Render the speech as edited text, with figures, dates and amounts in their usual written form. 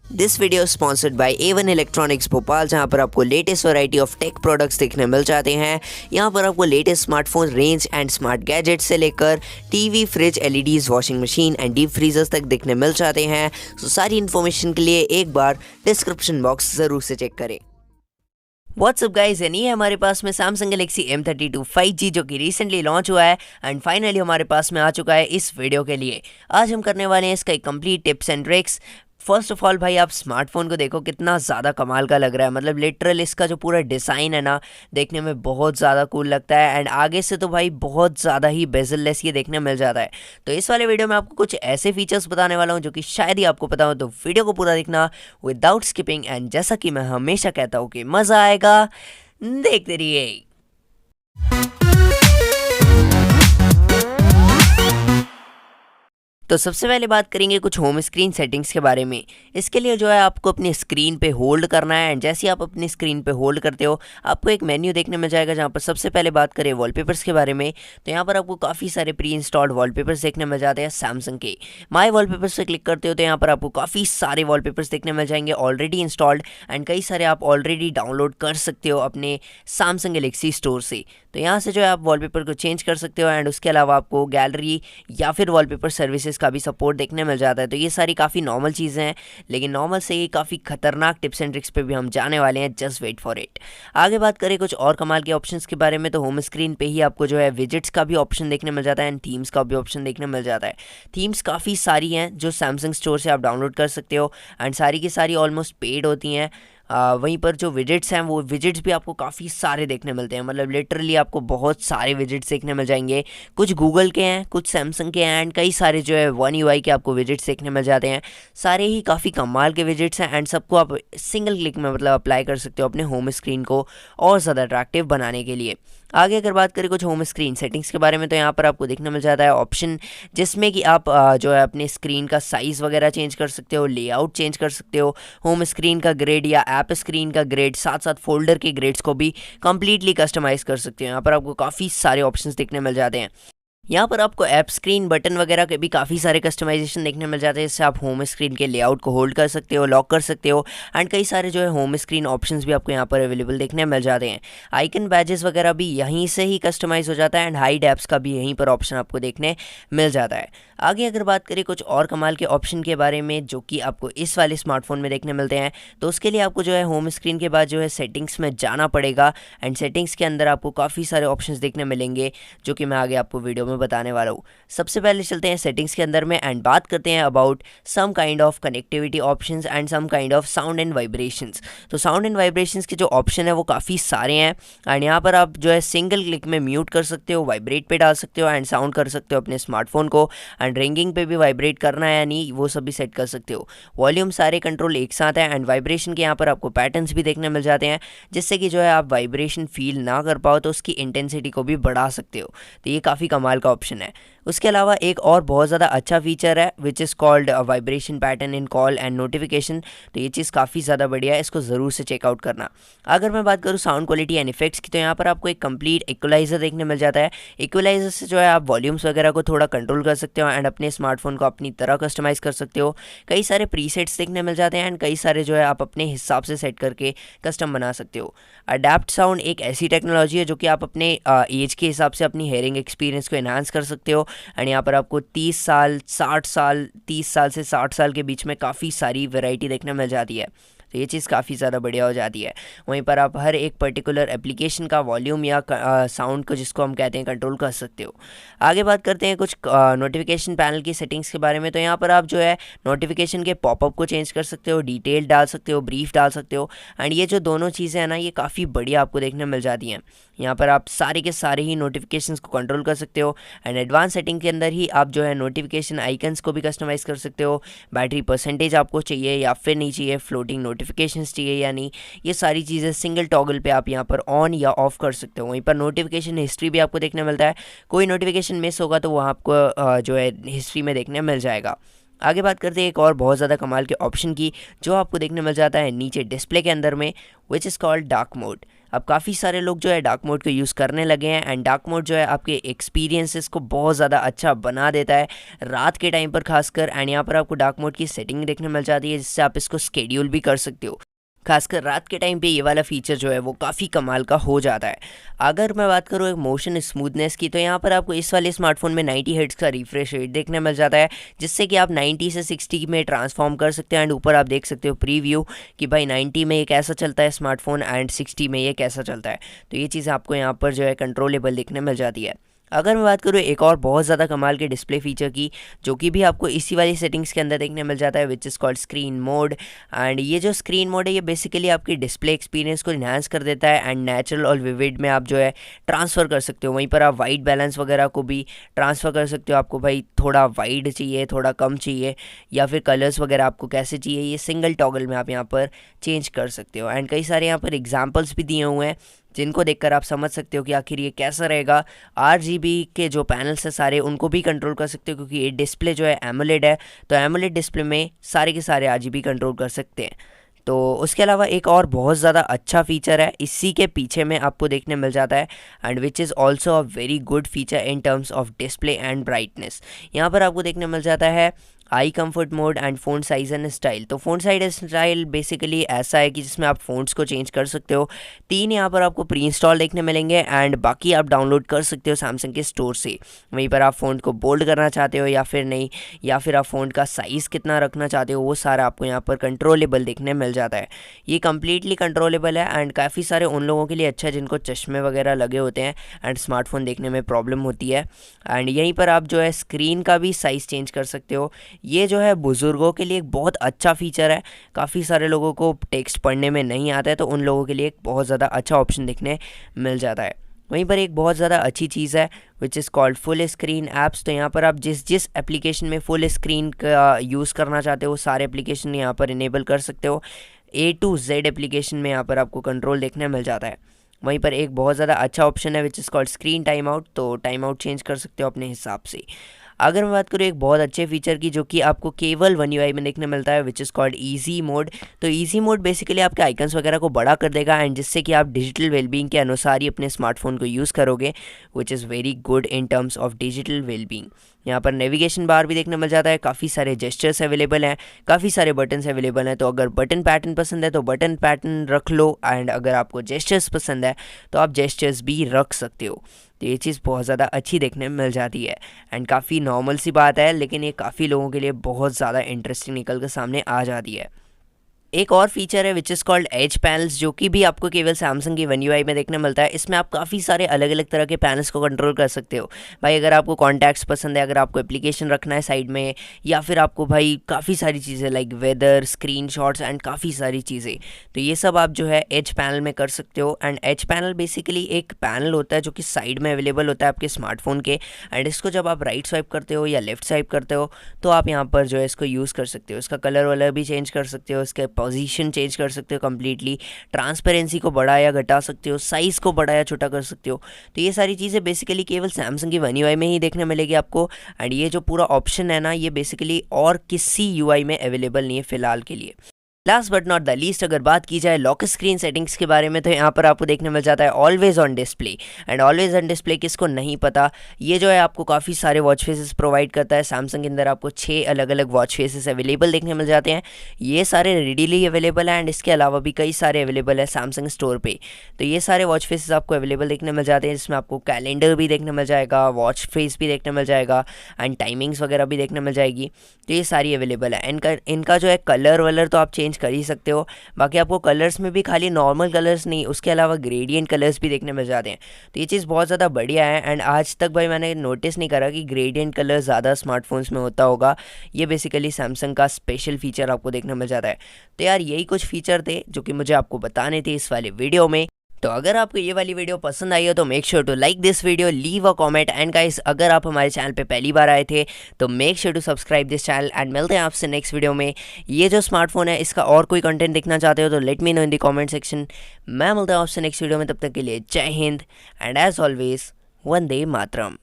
This video sponsored by A1 electronics Bhopal, जहां पर आपको latest variety of tech products देखने मिल जाते हैं। यहां पर आपको latest smartphone range and smart gadgets से लेकर TV, fridge, LEDs, washing machine and deep freezers तक देखने मिल जाते हैं। तो सारी इन्फॉर्मेशन के लिए एक बार डिस्क्रिप्शन बॉक्स ज़रूर से चेक करें। व्हाट्सअप गाइस, यानी है हमारे पास में सैमसंग गैलेक्सी M32 5G जो कि रिसेंटली लॉन्च हुआ है एंड फाइनली हमारे पास में आ चुका है इस वीडियो के लिए। आज हम करने वाले हैं इसका एक complete tips and tricks. First of all भाई, आप स्मार्टफोन को देखो कितना ज़्यादा कमाल का लग रहा है। मतलब लिटरल इसका जो पूरा डिज़ाइन है ना, देखने में बहुत ज़्यादा कूल लगता है एंड आगे से तो भाई बहुत ज़्यादा ही बेजललेस ये देखने मिल जाता है। तो इस वाले वीडियो में आपको कुछ ऐसे फीचर्स बताने वाला हूँ जो कि शायद ही आपको पता हो, तो वीडियो को पूरा देखना विदाउट स्किपिंग। एंड जैसा कि मैं हमेशा कहता हूँ कि मज़ा आएगा, देखते रहिए। तो सबसे पहले बात करेंगे कुछ होम स्क्रीन सेटिंग्स के बारे में। इसके लिए जो है आपको अपनी स्क्रीन पे होल्ड करना है एंड जैसे ही आप अपनी स्क्रीन पे होल्ड करते हो आपको एक मेन्यू देखने मिल जाएगा, जहाँ पर सबसे पहले बात करें वॉलपेपर्स के बारे में। तो यहाँ पर आपको काफ़ी सारे प्री इंस्टॉल्ड वॉलपेपर्स देखने मिल जाते हैं सैमसंग के। माई वॉलपेपर्स पे क्लिक करते हो तो यहाँ पर आपको काफ़ी सारे वॉलपेपर्स देखने मिल जाएंगे ऑलरेडी इंस्टॉल्ड एंड कई सारे आप ऑलरेडी डाउनलोड कर सकते हो अपने सैमसंग गैलेक्सी स्टोर से। तो यहाँ से जो है आप वॉलपेपर को चेंज कर सकते हो एंड उसके अलावा आपको गैलरी या फिर वॉलपेपर सर्विसेज का भी सपोर्ट देखने मिल जाता है। तो ये सारी काफ़ी नॉर्मल चीज़ें हैं, लेकिन नॉर्मल से ही काफ़ी खतरनाक टिप्स एंड ट्रिक्स पे भी हम जाने वाले हैं। Just wait for it. आगे बात करें कुछ और कमाल के ऑप्शंस के बारे में, तो होम स्क्रीन पे ही आपको जो है विजिट्स का भी ऑप्शन देखने मिल जाता है एंड थीम्स का भी ऑप्शन देखने मिल जाता है। थीम्स काफ़ी सारी हैं जो सैमसंग स्टोर से आप डाउनलोड कर सकते हो एंड सारी की सारी ऑलमोस्ट पेड होती हैं। वहीं पर जो विजिट्स हैं वो विजिट्स भी आपको काफ़ी सारे देखने मिलते हैं। मतलब लिटरली आपको बहुत सारे विजिट्स देखने मिल जाएंगे। कुछ गूगल के हैं, कुछ सैमसंग के हैं एंड कई सारे जो है वन UI के आपको विजिट्स देखने मिल जाते हैं। सारे ही काफ़ी कमाल के विजिट्स हैं एंड सबको आप सिंगल क्लिक में मतलब अप्लाई कर सकते हो अपने होम स्क्रीन को और ज़्यादा अट्रैक्टिव बनाने के लिए। आगे अगर बात करें कुछ होम स्क्रीन सेटिंग्स के बारे में, तो यहाँ पर आपको देखने मिल जाता है ऑप्शन जिसमें कि आप जो है अपने स्क्रीन का साइज़ वगैरह चेंज कर सकते हो, लेआउट चेंज कर सकते हो, होम स्क्रीन का ग्रेड या ऐप स्क्रीन का ग्रेड, साथ साथ फोल्डर के ग्रेड्स को भी कंप्लीटली कस्टमाइज़ कर सकते हो। यहाँ पर आपको काफ़ी सारे ऑप्शंस देखने मिल जाते हैं। यहाँ पर आपको ऐप स्क्रीन बटन वगैरह के भी काफ़ी सारे कस्टमाइजेशन देखने मिल जाते हैं, जिससे आप होम स्क्रीन के लेआउट को होल्ड कर सकते हो, लॉक कर सकते हो एंड कई सारे जो है होम स्क्रीन ऑप्शंस भी आपको यहाँ पर अवेलेबल देखने मिल जाते हैं। आइकन बैजेस वगैरह भी यहीं से ही कस्टमाइज़ हो जाता है एंड हाइड ऐप्स का भी यहीं पर ऑप्शन आपको देखने मिल जाता है। आगे अगर बात करें कुछ और कमाल के ऑप्शन के बारे में जो कि आपको इस वाले स्मार्टफोन में देखने मिलते हैं, तो उसके लिए आपको जो है होम स्क्रीन के बाद जो है सेटिंग्स में जाना पड़ेगा एंड सेटिंग्स के अंदर आपको काफ़ी सारे ऑप्शंस देखने मिलेंगे जो कि मैं आगे आपको वीडियो में बताने वाला हूँ। सबसे पहले चलते हैं सेटिंग्स के अंदर में एंड बात करते हैं about some kind of connectivity options and some kind of sound and vibrations. तो साउंड एंड वाइब्रेशंस के जो ऑप्शन है वो काफ़ी सारे हैं एंड यहाँ पर आप जो है सिंगल क्लिक में म्यूट कर सकते हो, वाइब्रेट पे डाल सकते हो एंड साउंड कर सकते हो अपने स्मार्टफोन को एंड रिंगिंग पे भी वाइब्रेट करना है या नहीं वो सब भी सेट कर सकते हो। वॉल्यूम सारे कंट्रोल एक साथ है एंड वाइब्रेशन के यहाँ पर आपको पैटर्न्स भी देखने मिल जाते हैं, जिससे कि जो है आप वाइब्रेशन फील ना कर पाओ तो उसकी इंटेंसिटी को भी बढ़ा सकते हो। तो ये काफ़ी कमाल का ऑप्शन है। उसके अलावा एक और बहुत ज़्यादा अच्छा फीचर है which is called vibration pattern in call and notification. तो ये चीज़ काफ़ी ज़्यादा बढ़िया है, इसको ज़रूर से चेकआउट करना। अगर मैं बात करूँ साउंड क्वालिटी एंड इफेक्ट्स की, तो यहाँ पर आपको एक कंप्लीट इक्वलाइज़र देखने मिल जाता है। इक्वलाइज़र से जो है आप वॉल्यूम्स वगैरह को थोड़ा कंट्रोल कर सकते हो एंड अपने स्मार्टफोन को अपनी तरह कस्टमाइज़ कर सकते हो। कई सारे प्रीसेट्स देखने मिल जाते हैं एंड कई सारे जो है आप अपने हिसाब से सेट करके कस्टम बना सकते हो। अडेप्ट साउंड एक ऐसी टेक्नोलॉजी है जो कि आप अपने एज के हिसाब से अपनी हेयरिंग एक्सपीरियंस को एनहांस कर सकते हो एंड यहाँ पर आपको 30 साल 60 साल 30 साल से 60 साल के बीच में काफ़ी सारी वैरायटी देखने मिल जाती है। तो ये चीज़ काफ़ी ज़्यादा बढ़िया हो जाती है। वहीं पर आप हर एक पर्टिकुलर एप्लीकेशन का वॉल्यूम या साउंड को जिसको हम कहते हैं कंट्रोल कर सकते हो। आगे बात करते हैं कुछ नोटिफिकेशन पैनल की सेटिंग्स के बारे में। तो यहाँ पर आप जो है नोटिफिकेशन के पॉपअप को चेंज कर सकते हो, डिटेल डाल सकते हो, ब्रीफ डाल सकते हो एंड ये जो दोनों चीज़ें हैं ना, ये काफ़ी बढ़िया आपको देखने मिल जाती हैं। यहाँ पर आप सारे के सारे ही नोटिफिकेशंस को कंट्रोल कर सकते हो एंड एडवांस सेटिंग के अंदर ही आप जो है नोटिफिकेशन आइकन्स को भी कस्टमाइज़ कर सकते हो। बैटरी परसेंटेज आपको चाहिए या फिर नहीं चाहिए, फ्लोटिंग नोटिफिकेशंस चाहिए या नहीं, ये सारी चीज़ें सिंगल टॉगल पे आप यहाँ पर ऑन या ऑफ कर सकते हो। वहीं पर नोटिफिकेशन हिस्ट्री भी आपको देखने मिलता है। कोई नोटिफिकेशन मिस होगा तो वो आपको जो है हिस्ट्री में देखने मिल जाएगा। आगे बात करते हैं एक और बहुत ज़्यादा कमाल के ऑप्शन की जो आपको देखने मिल जाता है नीचे डिस्प्ले के अंदर में, विच इज़ कॉल्ड डार्क मोड। अब काफ़ी सारे लोग जो है डार्क मोड को यूज़ करने लगे हैं, एंड डार्क मोड जो है आपके एक्सपीरियंसेस को बहुत ज़्यादा अच्छा बना देता है रात के टाइम पर खासकर। एंड यहाँ पर आपको डार्क मोड की सेटिंग देखने मिल जाती है जिससे आप इसको स्केड्यूल भी कर सकते हो। खासकर रात के टाइम पे ये वाला फीचर जो है वो काफ़ी कमाल का हो जाता है। अगर मैं बात करूँ एक मोशन स्मूथनेस की, तो यहाँ पर आपको इस वाले स्मार्टफोन में 90 हर्ट्ज का रिफ्रेश रेट देखने मिल जाता है, जिससे कि आप 90 से 60 में ट्रांसफॉर्म कर सकते हैं। एंड ऊपर आप देख सकते हो प्रीव्यू कि भाई 90 में ये कैसा चलता है स्मार्टफोन एंड 60 में ये कैसा चलता है। तो ये चीज़ आपको यहाँ पर जो है कंट्रोलेबल देखने मिल जाती है। अगर मैं बात करूँ एक और बहुत ज़्यादा कमाल के डिस्प्ले फीचर की, जो कि भी आपको इसी वाली सेटिंग्स के अंदर देखने मिल जाता है, which is called screen mode. And ये जो स्क्रीन मोड है ये बेसिकली आपकी डिस्प्ले एक्सपीरियंस को इन्हांस कर देता है एंड नेचुरल और विविड में आप जो है ट्रांसफ़र कर सकते हो। वहीं पर आप वाइट बैलेंस वगैरह को भी ट्रांसफ़र कर सकते हो। आपको भाई थोड़ा वाइड चाहिए, थोड़ा कम चाहिए, या फिर कलर्स वगैरह आपको कैसे चाहिए, ये सिंगल टॉगल में आप यहाँ पर चेंज कर सकते हो। एंड कई सारे यहाँ पर एग्जाम्पल्स भी दिए हुए हैं जिनको देखकर आप समझ सकते हो कि आखिर ये कैसा रहेगा। RGB के जो पैनल्स हैं सारे उनको भी कंट्रोल कर सकते हो, क्योंकि ये डिस्प्ले जो है एमोलेड है, तो एमोलेड डिस्प्ले में सारे के सारे RGB कंट्रोल कर सकते हैं। तो उसके अलावा एक और बहुत ज़्यादा अच्छा फीचर है इसी के पीछे में आपको देखने मिल जाता है, and which is also a very good feature in terms of display and brightness. यहाँ पर आपको देखने मिल जाता है eye comfort mode and phone size and style. तो फ़ोन साइज स्टाइल बेसिकली ऐसा है कि जिसमें आप फ़ोन्स को चेंज कर सकते हो। 3 यहाँ पर आपको प्री इंस्टॉल देखने मिलेंगे एंड बाकी आप डाउनलोड कर सकते हो सैमसंग के स्टोर से। वहीं पर आप फ़ोन को बोल्ड करना चाहते हो या फिर नहीं, या फिर आप फ़ोन का साइज़ कितना रखना चाहते हो, वो सारा आपको यहाँ पर कंट्रोलेबल देखने मिल जाता है। ये कम्प्लीटली कंट्रोलेबल है एंड काफ़ी सारे उन लोगों के लिए अच्छा है जिनको चश्मे वगैरह लगे होते हैं एंड स्मार्टफोन देखने में प्रॉब्लम होती है। एंड यहीं पर आप जो है स्क्रीन का भी साइज़ चेंज कर सकते हो। ये जो है बुज़ुर्गों के लिए एक बहुत अच्छा फीचर है। काफ़ी सारे लोगों को टेक्स्ट पढ़ने में नहीं आता है, तो उन लोगों के लिए एक बहुत ज़्यादा अच्छा ऑप्शन देखने मिल जाता है। वहीं पर एक बहुत ज़्यादा अच्छी चीज़ है which is called full screen apps. तो यहाँ पर आप जिस जिस एप्लीकेशन में फुल स्क्रीन का यूज़ करना चाहते हो सारे एप्लीकेशन यहाँ पर इनेबल कर सकते हो। A to Z एप्लीकेशन में यहाँ पर आपको कंट्रोल देखने मिल जाता है। वहीं पर एक बहुत ज़्यादा अच्छा ऑप्शन है which is called screen time out. तो टाइम आउट चेंज कर सकते हो अपने हिसाब से। अगर मैं बात करूँ एक बहुत अच्छे फीचर की जो कि आपको केवल One UI में देखने मिलता है, which is called easy mode. तो ईजी मोड बेसिकली आपके आइकन्स वगैरह को बड़ा कर देगा एंड जिससे कि आप डिजिटल वेलबींग के अनुसार ही अपने स्मार्टफोन को यूज़ करोगे, which is very good in terms of digital wellbeing. यहाँ पर नेविगेशन बार भी देखने मिल जाता है, काफ़ी सारे जेस्चर्स अवेलेबल हैं, काफ़ी सारे बटन्स अवेलेबल हैं। तो अगर बटन पैटर्न पसंद है तो बटन पैटर्न रख लो, एंड अगर आपको जेस्चर्स पसंद है तो आप जेस्चर्स भी रख सकते हो। तो ये चीज़ बहुत ज़्यादा अच्छी देखने में मिल जाती है एंड काफ़ी नॉर्मल सी बात है, लेकिन ये काफ़ी लोगों के लिए बहुत ज़्यादा इंटरेस्टिंग निकल कर सामने आ जाती है। एक और फीचर है which is called edge panels, जो कि भी आपको केवल सैमसंग की One UI में देखने मिलता है। इसमें आप काफ़ी सारे अलग अलग तरह के पैनल्स को कंट्रोल कर सकते हो। भाई अगर आपको कॉन्टैक्ट्स पसंद है, अगर आपको एप्लीकेशन रखना है साइड में, या फिर आपको भाई काफ़ी सारी चीज़ें लाइक वेदर, स्क्रीनशॉट्स एंड काफ़ी सारी चीज़ें, तो ये सब आप जो है एज पैनल में कर सकते हो। एंड एज पैनल बेसिकली एक पैनल होता है जो कि साइड में अवेलेबल होता है आपके स्मार्टफोन के, एंड इसको जब आप राइट स्वाइप करते हो या लेफ्ट स्वाइप करते हो तो आप यहाँ पर जो है इसको यूज़ कर सकते हो। इसका कलर वलर भी चेंज कर सकते हो, इसके पोजीशन चेंज कर सकते हो कम्प्लीटली, ट्रांसपेरेंसी को बढ़ा या घटा सकते हो, साइज़ को बड़ा या छोटा कर सकते हो। तो ये सारी चीज़ें बेसिकली केवल सैमसंग की One UI में ही देखने मिलेगी आपको। एंड ये जो पूरा ऑप्शन है ना, ये बेसिकली और किसी UI में अवेलेबल नहीं है फ़िलहाल के लिए। Last but not the least अगर बात की जाए लॉक स्क्रीन सेटिंग्स के बारे में, तो यहाँ पर आपको देखने मिल जाता है always on display. And always on display किसको नहीं पता, ये जो है आपको काफ़ी सारे वॉच फेसेस प्रोवाइड करता है। सैमसंग के अंदर आपको 6 अलग अलग वॉच फेसेस अवेलेबल देखने मिल जाते हैं। ये सारे रेडीली अवेलेबल हैं एंड इसके अलावा भी कई सारे अवेलेबल है सैमसंग स्टोर पे। तो ये सारे वॉच फेसेस आपको अवेलेबल देखने मिल जाते हैं, जिसमें आपको कैलेंडर भी देखने मिल जाएगा, वॉच फेस भी देखने मिल जाएगा एंड टाइमिंग्स वगैरह भी देखने मिल जाएगी। तो ये सारी अवेलेबल है। इनका जो है कलर वलर तो आप चेंज कर ही सकते हो। बाकी आपको कलर्स में भी खाली नॉर्मल कलर्स नहीं, उसके अलावा ग्रेडियंट कलर्स भी देखने मिल जाते हैं। तो ये चीज़ बहुत ज़्यादा बढ़िया है एंड आज तक भाई मैंने नोटिस नहीं करा कि ग्रेडियंट कलर ज़्यादा स्मार्टफोन्स में होता होगा। ये बेसिकली सैमसंग का स्पेशल फीचर आपको देखने मिल जाता है। तो यार यही कुछ फीचर थे जो कि मुझे आपको बताने थे इस वाले वीडियो में। तो अगर आपको ये वाली वीडियो पसंद आई हो तो make sure to like this video, leave a comment and guys अगर आप हमारे चैनल पे पहली बार आए थे तो make sure to subscribe this channel and मिलते हैं आपसे नेक्स्ट वीडियो में। ये जो स्मार्टफोन है इसका और कोई कंटेंट देखना चाहते हो तो let me know in the comment section. मैं मिलता हूँ आपसे नेक्स्ट वीडियो में, तब तक के लिए जय हिंद एंड एज ऑलवेज वंदे मातरम।